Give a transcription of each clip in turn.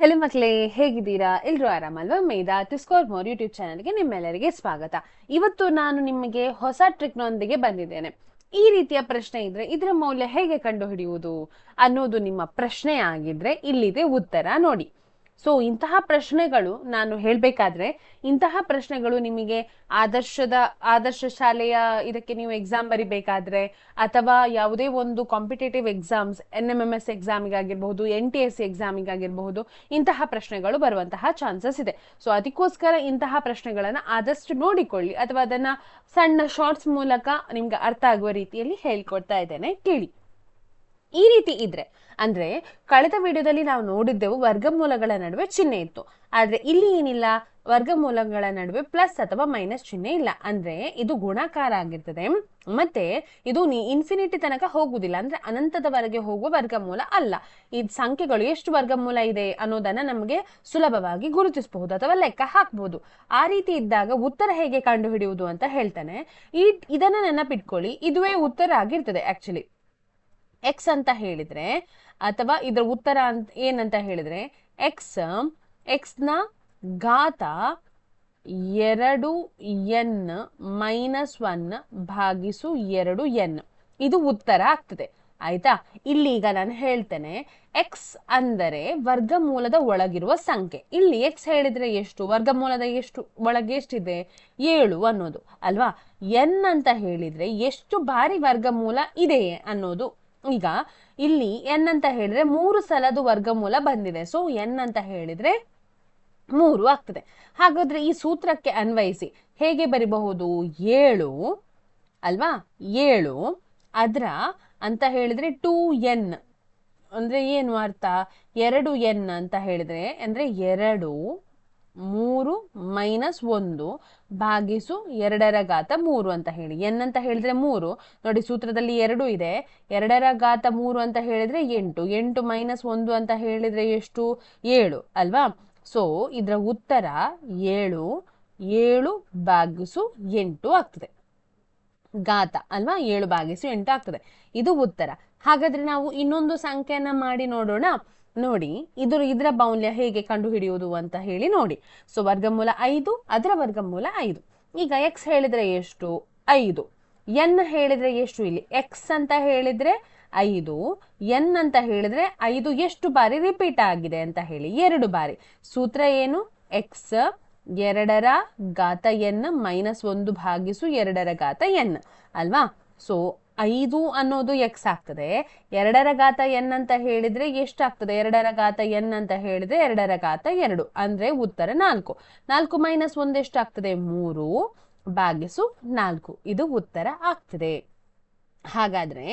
Hello ಮಕ್ಕಳೇ, ಹೇಗಿದ್ದೀರಾ? ಎಲ್ರೂ ಆರಾಮಲ್ವಾ? ಮೇಧಾ ಟು ಸ್ಕೋರ್ ಮೋರ್ ಯೂಟ್ಯೂಬ್ ಚಾನಲ್ಗೆ ನಿಮ್ಮೆಲ್ಲರಿಗೆ ಸ್ವಾಗತ. ಇವತ್ತು ನಾನು ನಿಮಗೆ ಹೊಸ ಟ್ರಿಕ್ನೊಂದಿಗೆ ಬಂದಿದ್ದೇನೆ. ಈ ರೀತಿಯ ಪ್ರಶ್ನೆ ಇದ್ರೆ ಇದರ ಮೌಲ್ಯ ಹೇಗೆ ಕಂಡುಹಿಡಿಯುವುದು ಅನ್ನೋದು ನಿಮ್ಮ ಪ್ರಶ್ನೆ ಆಗಿದ್ರೆ ಇಲ್ಲಿದೆ ಉತ್ತರ ನೋಡಿ. ಸೊ ಇಂತಹ ಪ್ರಶ್ನೆಗಳು ನಾನು ಹೇಳ್ಬೇಕಾದ್ರೆ ಇಂತಹ ಪ್ರಶ್ನೆಗಳು ನಿಮಗೆ ಆದರ್ಶ ಶಾಲೆಯ ಇದಕ್ಕೆ ನೀವು ಎಕ್ಸಾಮ್ ಬರಿಬೇಕಾದ್ರೆ ಅಥವಾ ಯಾವುದೇ ಒಂದು ಕಾಂಪಿಟೇಟಿವ್ ಎಕ್ಸಾಮ್ಸ್ NMMS ಎಕ್ಸಾಮಿಗಾಗಿರ್ಬಹುದು, NTSC ಎಕ್ಸಾಮಿಗಾಗಿರಬಹುದು, ಇಂತಹ ಪ್ರಶ್ನೆಗಳು ಬರುವಂತಹ ಚಾನ್ಸಸ್ ಇದೆ. ಸೊ ಅದಕ್ಕೋಸ್ಕರ ಇಂತಹ ಪ್ರಶ್ನೆಗಳನ್ನ ಆದಷ್ಟು ನೋಡಿಕೊಳ್ಳಿ ಅಥವಾ ಅದನ್ನ ಸಣ್ಣ ಶಾರ್ಟ್ಸ್ ಮೂಲಕ ನಿಮ್ಗೆ ಅರ್ಥ ಆಗುವ ರೀತಿಯಲ್ಲಿ ಹೇಳ್ಕೊಡ್ತಾ ಇದ್ದೇನೆ, ಕೇಳಿ. ಈ ರೀತಿ ಇದ್ರೆ ಅಂದ್ರೆ ಕಳೆದ ವಿಡಿಯೋದಲ್ಲಿ ನಾವು ನೋಡಿದ್ದೆವು ವರ್ಗಮೂಲಗಳ ನಡುವೆ ಚಿಹ್ನೆ ಇತ್ತು. ಆದ್ರೆ ಇಲ್ಲಿ ಏನಿಲ್ಲ, ವರ್ಗಮೂಲಗಳ ನಡುವೆ ಪ್ಲಸ್ ಅಥವಾ ಮೈನಸ್ ಚಿಹ್ನೆ ಇಲ್ಲ. ಅಂದ್ರೆ ಇದು ಗುಣಾಕಾರ ಆಗಿರ್ತದೆ ಮತ್ತೆ ಇದು ಇನ್ಫಿನಿಟಿ ತನಕ ಹೋಗುದಿಲ್ಲ, ಅಂದ್ರೆ ಅನಂತದವರೆಗೆ ಹೋಗುವ ವರ್ಗಮೂಲ ಅಲ್ಲ. ಈ ಸಂಖ್ಯೆಗಳು ಎಷ್ಟು ವರ್ಗಮೂಲ ಇದೆ ಅನ್ನೋದನ್ನ ನಮಗೆ ಸುಲಭವಾಗಿ ಗುರುತಿಸಬಹುದು ಅಥವಾ ಲೆಕ್ಕ ಹಾಕಬಹುದು. ಆ ರೀತಿ ಇದ್ದಾಗ ಉತ್ತರ ಹೇಗೆ ಕಂಡುಹಿಡಿಯುವುದು ಅಂತ ಹೇಳ್ತಾನೆ. ಇದನ್ನ ನೆನಪಿಟ್ಕೊಳ್ಳಿ, ಇದುವೇ ಉತ್ತರ ಆಗಿರ್ತದೆ. ಆಕ್ಚುಲಿ ಎಕ್ಸ್ ಅಂತ ಹೇಳಿದ್ರೆ ಅಥವಾ ಇದರ ಉತ್ತರ ಏನಂತ ಹೇಳಿದ್ರೆ ಎಕ್ಸ್ ನ ಘಾತ 2n-1 ಭಾಗಿಸು 2n, ಇದು ಉತ್ತರ ಆಗ್ತದೆ. ಆಯ್ತಾ? ಇಲ್ಲಿ ಈಗ ನಾನು ಹೇಳ್ತೇನೆ, ಎಕ್ಸ್ ಅಂದರೆ ವರ್ಗಮೂಲದ ಒಳಗಿರುವ ಸಂಖ್ಯೆ. ಇಲ್ಲಿ ಎಕ್ಸ್ ಹೇಳಿದ್ರೆ ಎಷ್ಟು, ವರ್ಗಮೂಲದ ಎಷ್ಟು ಒಳಗೆ ಎಷ್ಟಿದೆ, 7 ಅನ್ನೋದು ಅಲ್ವಾ. ಎನ್ ಅಂತ ಹೇಳಿದ್ರೆ ಎಷ್ಟು ಬಾರಿ ವರ್ಗಮೂಲ ಇದೆ ಅನ್ನೋದು. ಈಗ ಇಲ್ಲಿ ಎನ್ ಅಂತ ಹೇಳಿದ್ರೆ 3 ಸಲದು ವರ್ಗಮೂಲ ಬಂದಿದೆ. ಸೊ ಎನ್ ಅಂತ ಹೇಳಿದ್ರೆ 3 ಆಗ್ತದೆ. ಹಾಗಾದ್ರೆ ಈ ಸೂತ್ರಕ್ಕೆ ಅನ್ವಯಿಸಿ ಹೇಗೆ ಬರಿಬಹುದು, 7 ಅಲ್ವಾ, 7 ಅದ್ರ ಅಂತ ಹೇಳಿದ್ರೆ 2n ಅಂದ್ರೆ ಏನು ಅರ್ಥ, 2n ಅಂತ ಹೇಳಿದ್ರೆ ಅಂದ್ರೆ 2 3 - 1 ಭಾಗಿಸು 2^3 ಅಂತ ಹೇಳಿ. ಎನ್ ಅಂತ ಹೇಳಿದ್ರೆ 3 ನೋಡಿ, ಸೂತ್ರದಲ್ಲಿ 2 ಇದೆ, 2^3 ಅಂತ ಹೇಳಿದ್ರೆ 8, 8 - 1 ಅಂತ ಹೇಳಿದ್ರೆ ಎಷ್ಟು, 7 ಅಲ್ವಾ. ಸೊ ಇದ್ರ ಉತ್ತರ 7/8 ಆಗ್ತದೆ. ಘಾತ ಅಲ್ವಾ, 7/8 ಆಗ್ತದೆ, ಇದು ಉತ್ತರ. ಹಾಗಾದ್ರೆ ನಾವು ಇನ್ನೊಂದು ಸಂಖ್ಯೆಯನ್ನ ಮಾಡಿ ನೋಡೋಣ. ನೋಡಿ, ಇದರ ಮೌಲ್ಯ ಹೇಗೆ ಕಂಡು ಹಿಡಿಯುವುದು ಅಂತ ಹೇಳಿ ನೋಡಿ. ಸೊ ವರ್ಗಮೂಲ 5, ಅದರ ವರ್ಗಮೂಲ 5. ಈಗ ಎಕ್ಸ್ ಹೇಳಿದ್ರೆ ಎಷ್ಟು, 5. ಎನ್ ಹೇಳಿದ್ರೆ ಎಷ್ಟು, ಇಲ್ಲಿ ಎಕ್ಸ್ ಅಂತ ಹೇಳಿದ್ರೆ 5, ಎನ್ ಅಂತ ಹೇಳಿದ್ರೆ 5 ಎಷ್ಟು ಬಾರಿ ರಿಪೀಟ್ ಆಗಿದೆ ಅಂತ ಹೇಳಿ, 2 ಬಾರಿ. ಸೂತ್ರ ಏನು, ಎಕ್ಸ್ 2n - 1 ಭಾಗಿಸು 2n ಅಲ್ವಾ. ಸೊ 5 ಅನ್ನೋದು ಎಕ್ಸ್ ಆಗ್ತದೆ, 2n ಅಂತ ಹೇಳಿದ್ರೆ ಎಷ್ಟಾಗ್ತದೆ, 2n ಅಂತ ಹೇಳಿದ್ರೆ 2 ಅಂದ್ರೆ ಉತ್ತರ 4. 4 - 1 ಎಷ್ಟಾಗ್ತದೆ, 3/4, ಇದು ಉತ್ತರ ಆಗ್ತದೆ. ಹಾಗಾದ್ರೆ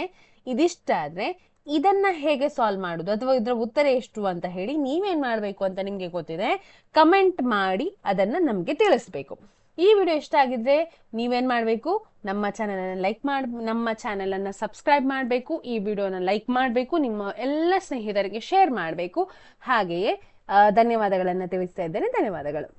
ಇದಿಷ್ಟಾದ್ರೆ ಇದನ್ನ ಹೇಗೆ ಸಾಲ್ವ್ ಮಾಡುದು ಅಥವಾ ಇದರ ಉತ್ತರ ಎಷ್ಟು ಅಂತ ಹೇಳಿ ನೀವೇನ್ ಮಾಡ್ಬೇಕು ಅಂತ ನಿಮ್ಗೆ ಗೊತ್ತಿದೆ, ಕಮೆಂಟ್ ಮಾಡಿ ಅದನ್ನ ನಮ್ಗೆ ತಿಳಿಸ್ಬೇಕು. ಈ ವಿಡಿಯೋ ಇಷ್ಟ ಆಗಿದ್ರೆ ನೀವೇನ್ ಮಾಡ್ಬೇಕು, ನಮ್ಮ ಚಾನೆಲ್ ಅನ್ನ ಸಬ್ಸ್ಕ್ರೈಬ್ ಮಾಡಬೇಕು, ಈ ವಿಡಿಯೋನ ಲೈಕ್ ಮಾಡಬೇಕು, ನಿಮ್ಮ ಎಲ್ಲ ಸ್ನೇಹಿತರಿಗೆ ಶೇರ್ ಮಾಡಬೇಕು. ಹಾಗೆಯೇ ಧನ್ಯವಾದಗಳನ್ನ ತಿಳಿಸ್ತಾ ಇದ್ದೇನೆ. ಧನ್ಯವಾದಗಳು.